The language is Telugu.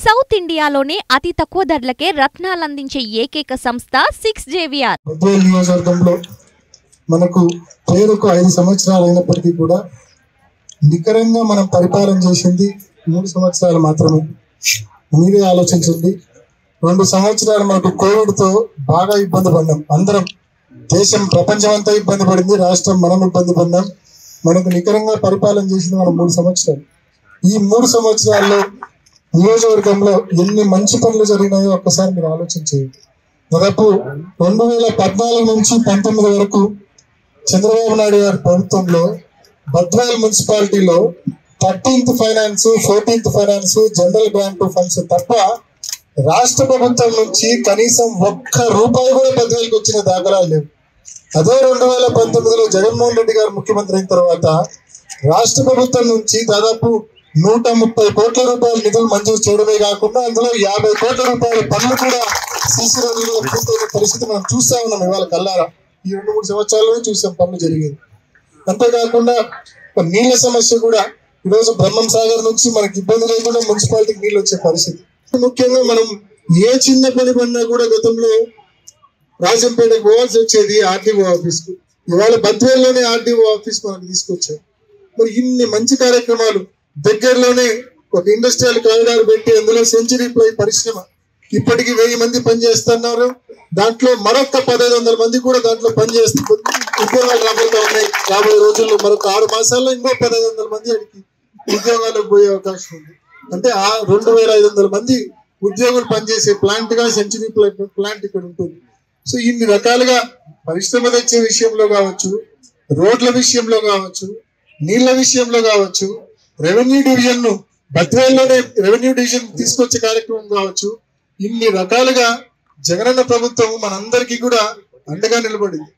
సౌత్ ఇండియాలోనే అతి తక్కువ ధరలకే రత్నాలందించే ఏకైక సంస్థ 6JVR. నియోజకవర్గంలో మనకు పేరుకు 5 సంవత్సరాలు అయినప్పటికీ కూడా నికరంగా మనం పరిపాలన చేసింది 3 సంవత్సరాలు మాత్రమే. మీరే ఆలోచించండి. 2 సంవత్సరాలు మనకు కోవిడ్తో బాగా ఇబ్బంది పడ్డాం. అందరం దేశం ప్రపంచం అంతా ఇబ్బంది పడింది, రాష్ట్రం మనం ఇబ్బంది పడ్డాం. మనకు నికరంగా పరిపాలన చేసింది మనం 3 సంవత్సరాలు. ఈ 3 సంవత్సరాల్లో నియోజకవర్గంలో ఎన్ని మంచి పనులు జరిగినాయో ఒక్కసారి మీరు ఆలోచించేయండి. దాదాపు 2014 నుంచి 19 వరకు చంద్రబాబు నాయుడు గారి ప్రభుత్వంలో బద్వేల్ మున్సిపాలిటీలో 13th finance, 14th finance, general grant funds తప్ప రాష్ట్ర ప్రభుత్వం నుంచి కనీసం ₹1 కూడా బద్వేల్కి వచ్చిన దాఖలాలు లేవు. అదే 2019లో జగన్మోహన్ రెడ్డి గారు ముఖ్యమంత్రి అయిన తర్వాత రాష్ట్ర ప్రభుత్వం నుంచి దాదాపు 130 కోట్ల రూపాయల నిధులు మంజూరు చేయడమే కాకుండా అందులో 50 కోట్ల రూపాయల పనులు కూడా సీసీ రోడ్లలో పూర్తయిన పరిస్థితి మనం చూస్తా ఉన్నాం. ఇవాళ కల్లారా ఈ 2-3 సంవత్సరాల్లోనే చూసాం పనులు జరిగేది. అంతేకాకుండా నీళ్ల సమస్య కూడా ఈరోజు బ్రహ్మం సాగర్ నుంచి మనకి ఇబ్బంది లేకుండా మున్సిపాలిటీకి నీళ్ళు వచ్చే పరిస్థితి. ముఖ్యంగా మనం ఏ చిన్న పని పడినా కూడా గతంలో రాజంపేటకు పోవాల్సి వచ్చేది ఆర్డీఓ ఆఫీస్కు. ఇవాళ బద్వేల్లోనే ఆర్డీఓ ఆఫీస్ మనకు తీసుకొచ్చారు. మరి ఇన్ని మంచి కార్యక్రమాలు, దగ్గరలోనే ఒక ఇండస్ట్రియల్ కారిడార్ పెట్టి అందులో సెంచరీ ప్లై పరిశ్రమ ఇప్పటికి 1000 మంది పనిచేస్తున్నారు. దాంట్లో మరొక 1500 మంది కూడా దాంట్లో పనిచేస్తూ ఉద్యోగాలు రాబోతా ఉన్నాయి. రాబోయే రోజుల్లో మరొక 6 మాసాల్లో ఇంకో 1500 మంది అడిగి ఉద్యోగాలకు పోయే అవకాశం ఉంది. అంటే ఆ 2500 మంది ఉద్యోగులు పనిచేసే ప్లాంట్ గా సెంచరీ ప్లాంట్ ఇక్కడ ఉంటుంది. సో ఇన్ని రకాలుగా పరిశ్రమ తెచ్చే విషయంలో కావచ్చు, రోడ్ల విషయంలో కావచ్చు, నీళ్ల విషయంలో కావచ్చు, రెవెన్యూ డివిజన్ ను బద్వేల్లోనే రెవెన్యూ డివిజన్ తీసుకొచ్చే కార్యక్రమం కావచ్చు, ఇన్ని రకాలుగా జగనన్న ప్రభుత్వం మనందరికీ కూడా అండగా నిలబడింది.